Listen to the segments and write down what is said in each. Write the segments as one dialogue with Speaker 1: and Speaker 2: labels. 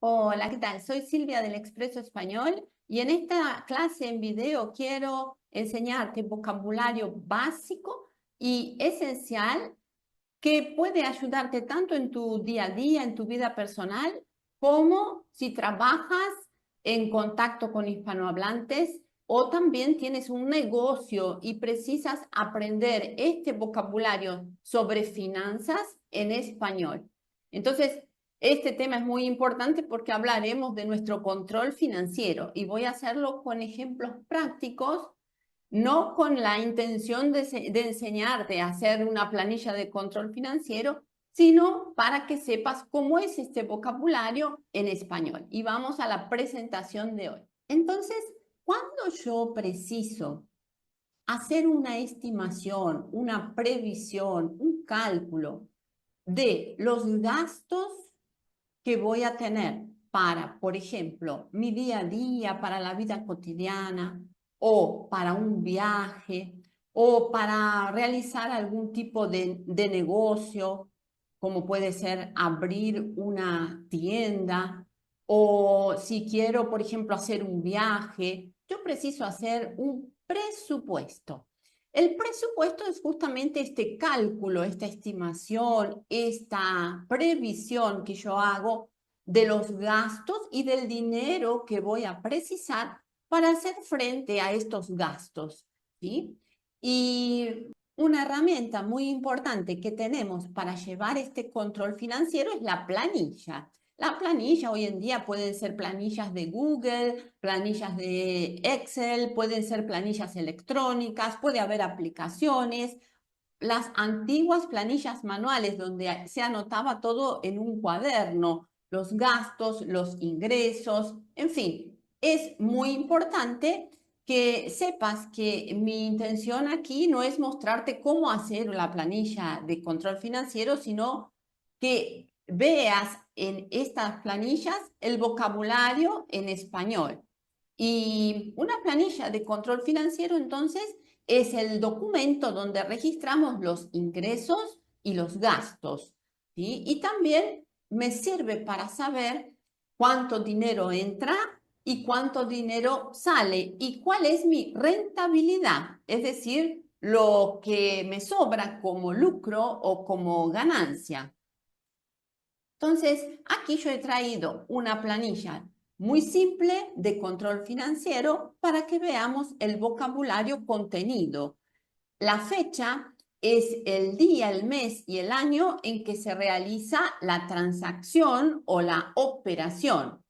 Speaker 1: Hola, ¿qué tal? Soy Silvia del Expreso Español y en esta clase en video quiero enseñarte vocabulario básico y esencial que puede ayudarte tanto en tu día a día, en tu vida personal, como si trabajas en contacto con hispanohablantes o también tienes un negocio y precisas aprender este vocabulario sobre finanzas en español. Entonces, este tema es muy importante porque hablaremos de nuestro control financiero y voy a hacerlo con ejemplos prácticos, no con la intención de enseñarte a hacer una planilla de control financiero, sino para que sepas cómo es este vocabulario en español. Y vamos a la presentación de hoy. Entonces, cuando yo preciso hacer una estimación, una previsión, un cálculo de los gastos que voy a tener para, por ejemplo, mi día a día, para la vida cotidiana, o para un viaje, o para realizar algún tipo de negocio, como puede ser abrir una tienda, o si quiero, por ejemplo, hacer un viaje, yo preciso hacer un presupuesto. El presupuesto es justamente este cálculo, esta estimación, esta previsión que yo hago de los gastos y del dinero que voy a precisar para hacer frente a estos gastos, ¿sí? Y una herramienta muy importante que tenemos para llevar este control financiero es la planilla. La planilla hoy en día pueden ser planillas de Google, planillas de Excel, pueden ser planillas electrónicas, puede haber aplicaciones. Las antiguas planillas manuales donde se anotaba todo en un cuaderno, los gastos, los ingresos, en fin, es muy importante que sepas que mi intención aquí no es mostrarte cómo hacer la planilla de control financiero, sino que veas en estas planillas el vocabulario en español. Y una planilla de control financiero, entonces, es el documento donde registramos los ingresos y los gastos, ¿sí? Y también me sirve para saber cuánto dinero entra y cuánto dinero sale y cuál es mi rentabilidad, es decir, lo que me sobra como lucro o como ganancia. Entonces, aquí yo he traído una planilla muy simple de control financiero para que veamos el vocabulario contenido. La fecha es el día, el mes y el año en que se realiza la transacción o la operación.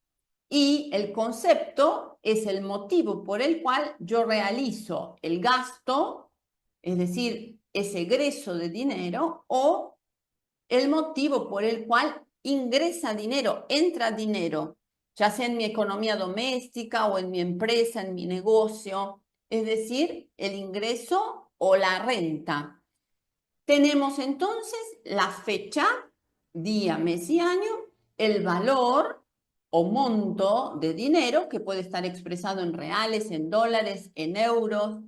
Speaker 1: Y el concepto es el motivo por el cual yo realizo el gasto, es decir, ese egreso de dinero, o el motivo por el cual ingresa dinero, entra dinero, ya sea en mi economía doméstica o en mi empresa, en mi negocio, es decir, el ingreso o la renta. Tenemos entonces la fecha, día, mes y año, el valor o monto de dinero que puede estar expresado en reales, en dólares, en euros,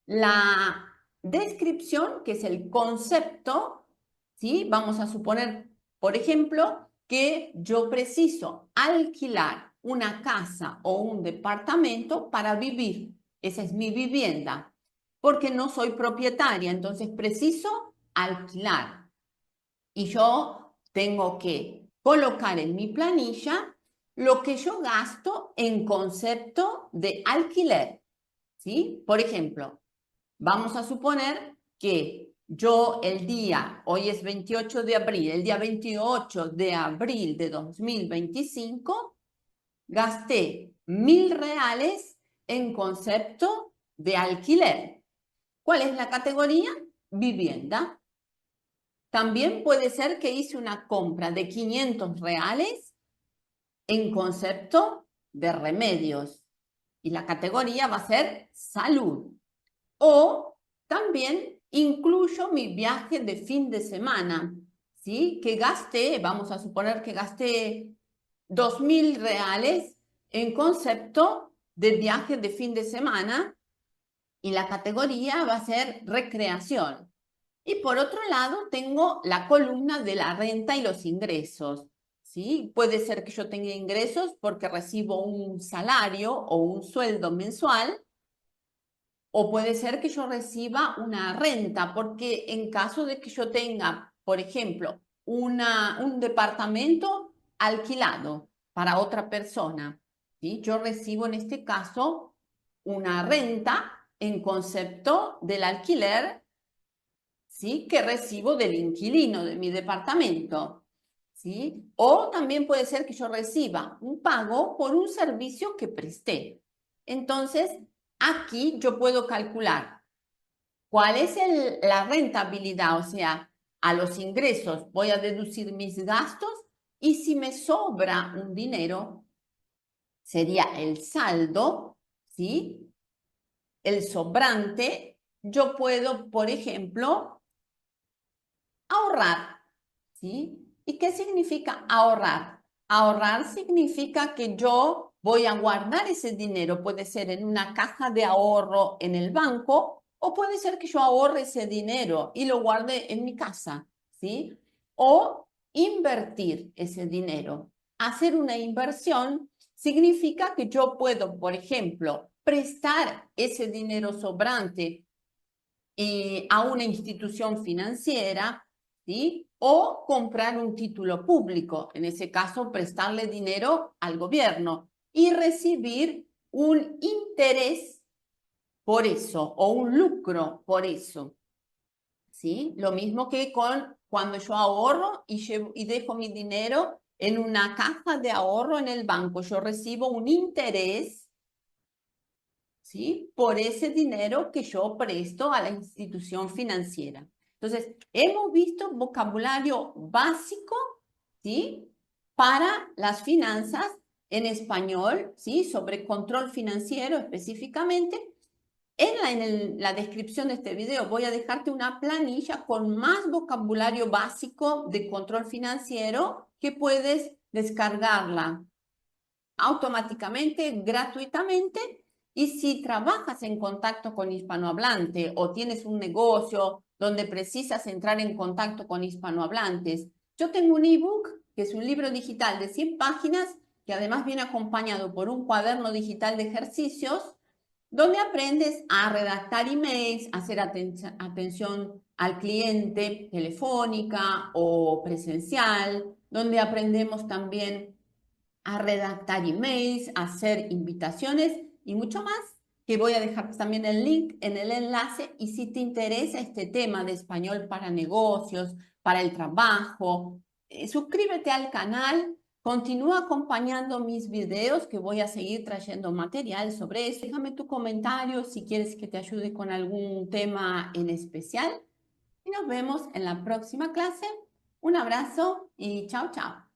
Speaker 1: la descripción, que es el concepto, ¿sí? Vamos a suponer, por ejemplo, que yo preciso alquilar una casa o un departamento para vivir. Esa es mi vivienda, porque no soy propietaria, entonces preciso alquilar. Y yo tengo que colocar en mi planilla lo que yo gasto en concepto de alquiler, ¿sí? Por ejemplo, vamos a suponer que yo hoy es 28 de abril, el día 28 de abril de 2025, gasté 1.000 reales en concepto de alquiler. ¿Cuál es la categoría? Vivienda. También puede ser que hice una compra de 500 reales en concepto de remedios y la categoría va a ser salud. O también incluyo mi viaje de fin de semana, ¿sí? Que gasté, vamos a suponer que gasté 2.000 reales en concepto de viaje de fin de semana y la categoría va a ser recreación. Y por otro lado, tengo la columna de la renta y los ingresos, ¿sí? Puede ser que yo tenga ingresos porque recibo un salario o un sueldo mensual, o puede ser que yo reciba una renta, porque en caso de que yo tenga, por ejemplo, un departamento alquilado para otra persona, ¿sí? Yo recibo en este caso una renta en concepto del alquiler, ¿sí? Que recibo del inquilino de mi departamento, ¿sí? O también puede ser que yo reciba un pago por un servicio que presté. Entonces, aquí yo puedo calcular cuál es la rentabilidad, o sea, a los ingresos voy a deducir mis gastos y si me sobra un dinero, sería el saldo, ¿sí? El sobrante, yo puedo, por ejemplo, ahorrar, ¿sí? ¿Y qué significa ahorrar? Ahorrar significa que yo voy a guardar ese dinero, puede ser en una caja de ahorro en el banco o puede ser que yo ahorre ese dinero y lo guarde en mi casa, ¿sí? O invertir ese dinero. Hacer una inversión significa que yo puedo, por ejemplo, prestar ese dinero sobrante a una institución financiera, ¿sí? O comprar un título público, en ese caso prestarle dinero al gobierno y recibir un interés por eso o un lucro por eso, ¿sí? Lo mismo que con cuando yo ahorro y dejo mi dinero en una caja de ahorro en el banco, yo recibo un interés, ¿sí? Por ese dinero que yo presto a la institución financiera. Entonces, hemos visto vocabulario básico, ¿sí? Para las finanzas en español, ¿sí? Sobre control financiero específicamente. En la descripción de este video voy a dejarte una planilla con más vocabulario básico de control financiero que puedes descargarla automáticamente, gratuitamente. Y si trabajas en contacto con hispanohablante o tienes un negocio donde precisas entrar en contacto con hispanohablantes, yo tengo un ebook que es un libro digital de 100 páginas que además viene acompañado por un cuaderno digital de ejercicios donde aprendes a redactar emails, a hacer atención al cliente telefónica o presencial, donde aprendemos también a redactar emails, a hacer invitaciones y mucho más, que voy a dejar también el link en el enlace y si te interesa este tema de español para negocios, para el trabajo, suscríbete al canal, continúa acompañando mis videos que voy a seguir trayendo material sobre eso. Déjame tu comentario si quieres que te ayude con algún tema en especial y nos vemos en la próxima clase. Un abrazo y chao, chao.